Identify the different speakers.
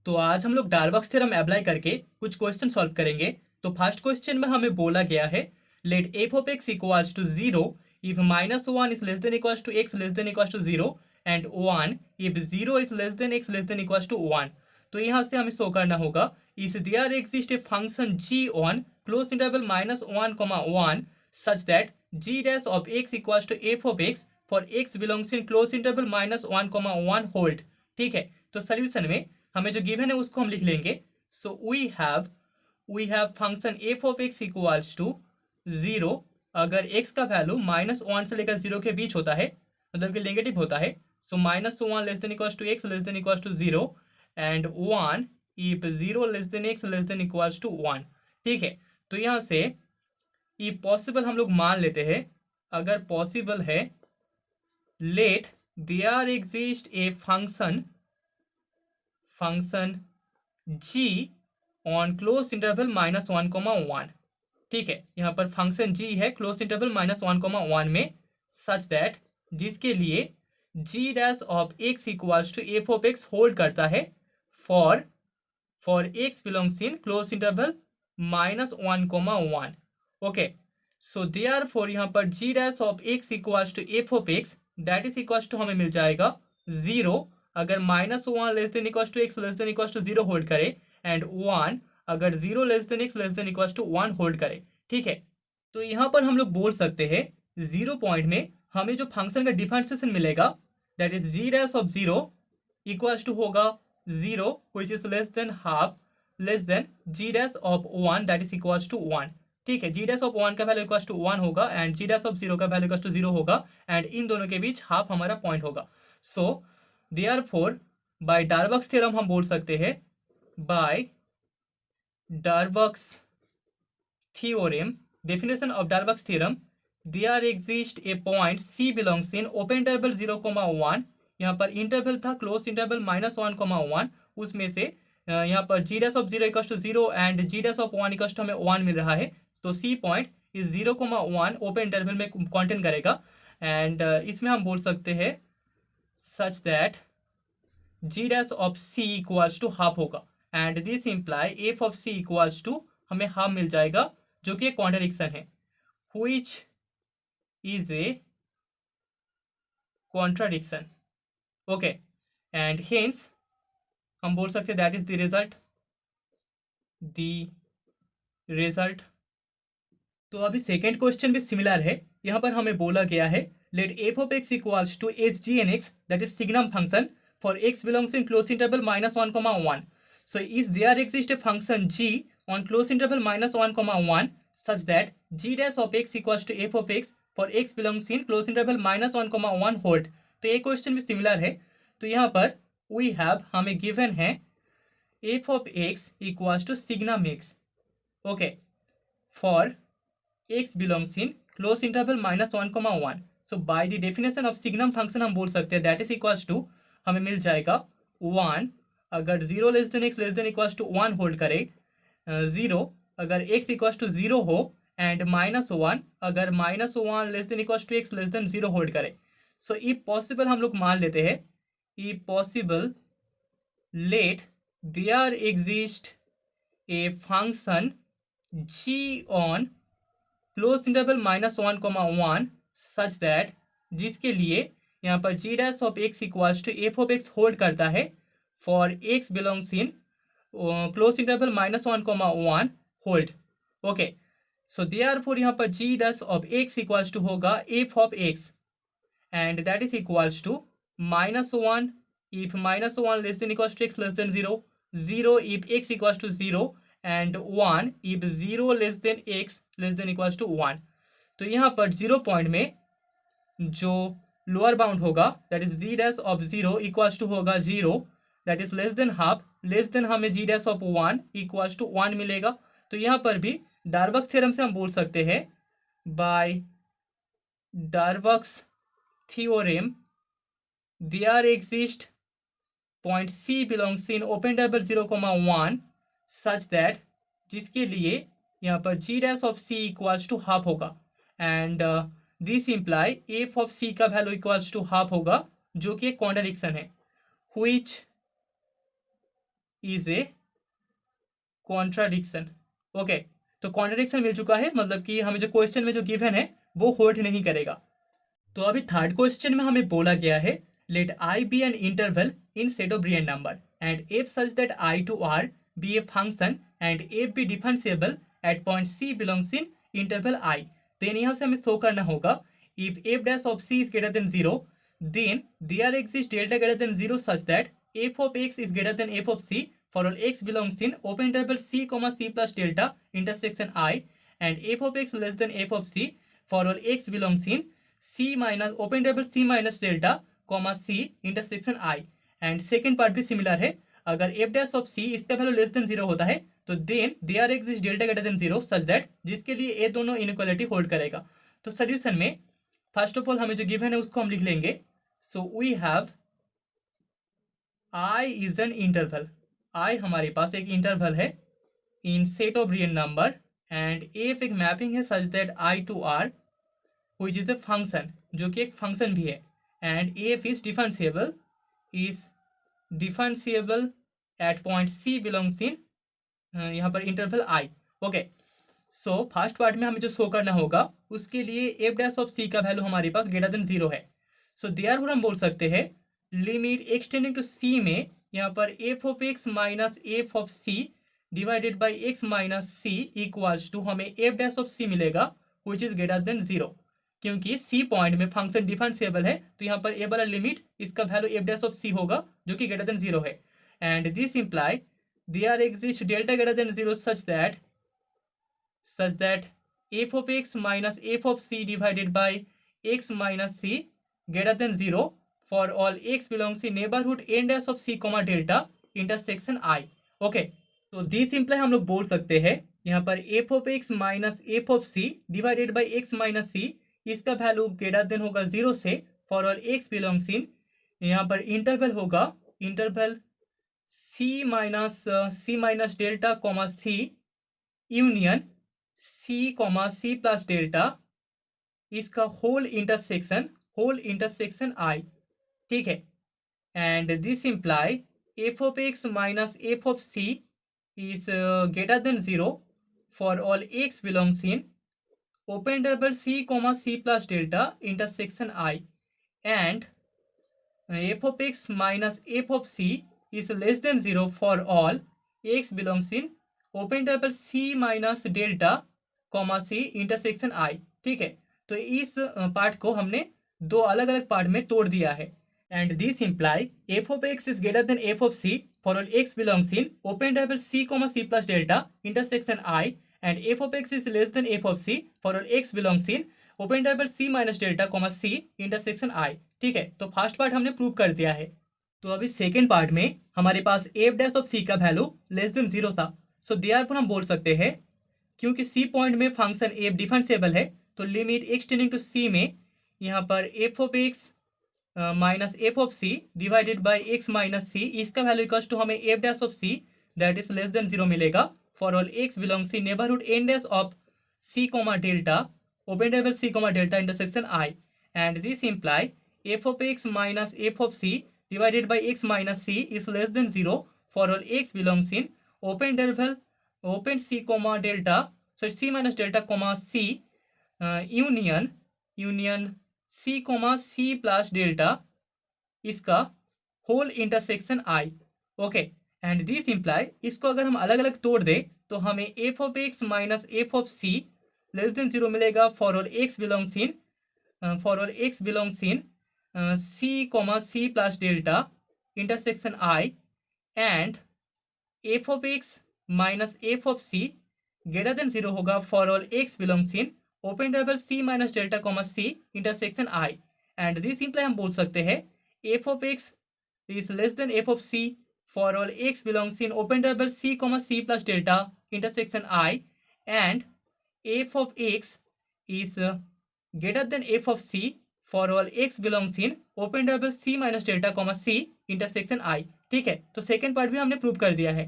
Speaker 1: तो आज हम लोग डार्बक्स थ्योरम अप्लाई करके कुछ क्वेश्चन सॉल्व करेंगे। तो फर्स्ट क्वेश्चन में हमें बोला गया है let f of x equals to 0 if -1 is less than equals to x less than equals to 0 and 1 if 0 is less than x less than equals to 1। तो यहाँ से हमें शो करना होगा is there exist a function g on close interval -1, 1 such that g dash of x equals to f of x for x belongs in close interval -1, 1 hold. ठीक है, तो solution में हमें जो गिवन है उसको हम लिख लेंगे। So we have function f of x equals to 0 अगर x का वैल्यू -1 से लेकर 0 के बीच होता है, मतलब कि नेगेटिव होता है। So -1 less than equals to x less than equals to 0 and 1 if 0 less than x less than equals to 1। ठीक है, तो यहाँ से ये पॉसिबल हम लोग मान लेते हैं। अगर पॉसिबल है let there exist a function g on close interval -1, 1। ठीक है, यहाँ पर फंक्शन g है क्लोज इंटरवल -1, 1 में सच दैट जिसके लिए g dash of x equals to f of x hold करता है for x belongs in close interval -1, 1। Okay, so therefore यहाँ पर g dash of x equals to f of x that is equals to हमें मिल जाएगा 0 अगर -1 less than equals to x less than equals to 0 hold करे and 1 अगर 0 less than x less than equals to 1 hold करे। ठीक है, तो यहाँ पर हम लोग बोल सकते हैं 0 पॉइंट में हमें जो फंक्शन का डिफरेंशिएशन मिलेगा that is g dash of 0 equals to होगा 0 which is less than half less than g dash of 1 that is equals to 1। ठीक है, g डैश ऑफ 1 का वैल्यू इक्वल्स टू 1 होगा एंड g डैश ऑफ 0 का value equals to 0 होगा and in दोनों के बीच half हमारा पॉइंट होगा। सो देयरफॉर बाय डार्बक्स थ्योरम हम बोल सकते हैं by Darboux theorem, definition of Darboux theorem, there exists a point C belongs in open interval 0, 1। यहाँ पर इंटरवल था क्लोज इंटरवल -1, 1 उसमें से यहाँ पर g dash of 0 equals to 0 and g dash of 1 equals to हमें 1 मिल रहा है। तो C पॉइंट इस 0, 1 ओपन इंटरवल में कॉन्टेन करेगा एंड इसमें हम बोल सकते हैं such that g dash of C equals to half होगा and this imply F of C equals to हमें हाफ मिल जाएगा जो कि एक कॉन्ट्रडिक्शन है which is a contradiction। Okay, and hence हम बोल सकते दैट इज द रिजल्ट। तो अभी सेकेंड क्वेश्चन भी सिमिलर है। यहाँ पर हमें बोला गया है let f of x equals to h g n x that is signum function for x belongs in close interval -1, 1। So is there exist a function g on close interval -1, 1 such that g dash of x equals to f of x for x belongs in close interval -1, 1 hold। तो ये question भी similar है। तो यहाँ पर we have हमें given है f of x equals to signum x। Okay, for x belongs in close interval -1, 1। So by the definition of signum function हम बोल सकते हैं दैट इज इक्वल्स टू हमें मिल जाएगा 1 अगर 0 less than x less than equals to 1 hold करे, 0 अगर x equals to 0 हो एंड -1 अगर -1 less than equals to x less than 0 hold करे। सो इफ पॉसिबल हम लोग मान लेते हैं if possible let there exist a function g on close interval -1, 1 such that जिसके लिए यहाँ पर g dash of x equals to f of x hold करता है for x belongs in close interval -1, 1 hold. Okay, so therefore यहाँ पर g dash of x equals to होगा f of x and that is equals to -1 if -1 less than equals to x less than 0, 0 if x equals to 0 and 1 if 0 less than x less than equals to 1। तो यहाँ पर 0 point में जो lower bound होगा that is g dash of 0 equals to होगा 0 that is less than half less than हमें g dash of 1 equals to 1 मिलेगा। तो यहाँ पर भी डार्बक्स थ्योरम से हम बोल सकते हैं by डार्बक्स theorem there exist point C belongs in open interval 0, 1 such that जिसके लिए यहाँ पर g dash of C equals to half होगा and this imply F of C का वैल्यू इक्वल्स टू हाफ होगा जो कि एक कॉन्ट्रडिक्शन है which is a contradiction. Okay, तो कॉन्ट्राडिक्शन मिल चुका है, मतलब कि हमें जो क्वेश्चन में जो गिवन है वो होल्ड नहीं करेगा। तो अभी थर्ड क्वेश्चन में हमें बोला गया है let I be an interval in set of real number and F such that I to R be a function and F be differentiable at point C belongs in interval I. तो यहाँ से हमें show करना होगा if F dash of C is greater than zero then there exist delta greater than zero such that F of X is greater than F of C for all x belongs in open interval c comma c plus delta intersection I and f of x less than f of c for all x belongs in c minus open interval c minus delta comma c intersection I and second part भी similar है। अगर f dash of c इसका value less than zero होता है तो then there exist delta greater than zero such that जिसके लिए ये दोनों इनइक्वालिटी होल्ड करेगा। तो सोल्यूशन में फर्स्ट ऑफ ऑल हमें जो गिवन है उसको हम लिख लेंगे। So we have I is an interval, I हमारे पास एक इंटरवल है in set of real number and F एक मैपिंग है such that I to R which is a function, जो कि एक फंक्शन भी है and F is differentiable at point C belongs in यहाँ पर interval I. Okay, so first part में हमें जो शो करना होगा उसके लिए एफ डैश ऑफ सी का वैल्यू हमारे पास ग्रेटर देन जीरो है। सो देयरफॉर हम बोल सकते हैं लिमिट एक्सटेंडिंग टू सी में यहाँ पर f of x minus F of C divided by x minus c equals to हमें एफ डैश ऑफ सी मिलेगा which is greater than zero, क्योंकि सी पॉइंट में फंक्शन डिफरेंशिएबल है तो यहाँ पर ए वाला लिमिट इसका value f dash of c होगा जो कि ग्रेटर देन जीरो है and this imply there exist delta greater than zero such that F of x minus F of C divided by x minus c greater than zero for all x belongs in neighborhood n dash of c comma delta intersection I। Okay, तो this simple हम लोग बोल सकते हैं यहाँ पर f of x minus f of c divided by x minus c इसका value greater than होगा जीरो से for all x belongs in, यहाँ पर इंटरवल होगा interval c minus delta comma c union c comma c plus delta इसका whole intersection I, ठीक है। And this imply F of x minus F of C is greater than zero for all x belongs in open interval C comma C plus delta intersection I and F of x minus F of C is less than zero for all x belongs in open interval c minus delta comma c intersection I, ठीक है। तो इस part को हमने दो अलग अलग part में तोड़ दिया है and this imply f of x is greater than f of c for all x belongs in open interval c comma c plus delta intersection I and f of x is less than f of c for all x belongs in open interval c minus delta comma c intersection I, ठीक है। तो first part हमने prove कर दिया है। तो अभी second part में हमारे पास f डैश ऑफ c का वैल्यू लेस देन जीरो था, सो देयरफॉर हम बोल सकते हैं क्योंकि c पॉइंट में फंक्शन f डिफरेंशिएबल है तो लिमिट एक्सटेंडिंग टू c में यहाँ पर f of x minus F of C divided by x minus C इसका वैल्यू इक्वल्स टू हमें F dash of C that is less than zero मिलेगा for all x belongs in neighbourhood N dash of C comma delta open interval C comma delta intersection I and this imply F of x minus F of C divided by x minus C is less than zero for all x belongs in open interval open C comma delta C minus delta comma C union c comma C plus delta इसका whole intersection I, okay. And this imply इसको अगर हम अलग अलग तोड़ दें तो हमें F of x minus F of C less than zero मिलेगा for all x belongs in C comma C plus delta intersection I and F of x minus F of C greater than zero होगा for all x belongs in open interval c minus delta comma c intersection I and this imply हम बोल सकते हैं f of x is less then f of c for all x belongs in open interval c comma c plus delta intersection I and f of x is greater then f of c for all x belongs in open interval c minus delta comma c intersection I, ठीक है। तो second part भी हमने prove कर दिया है।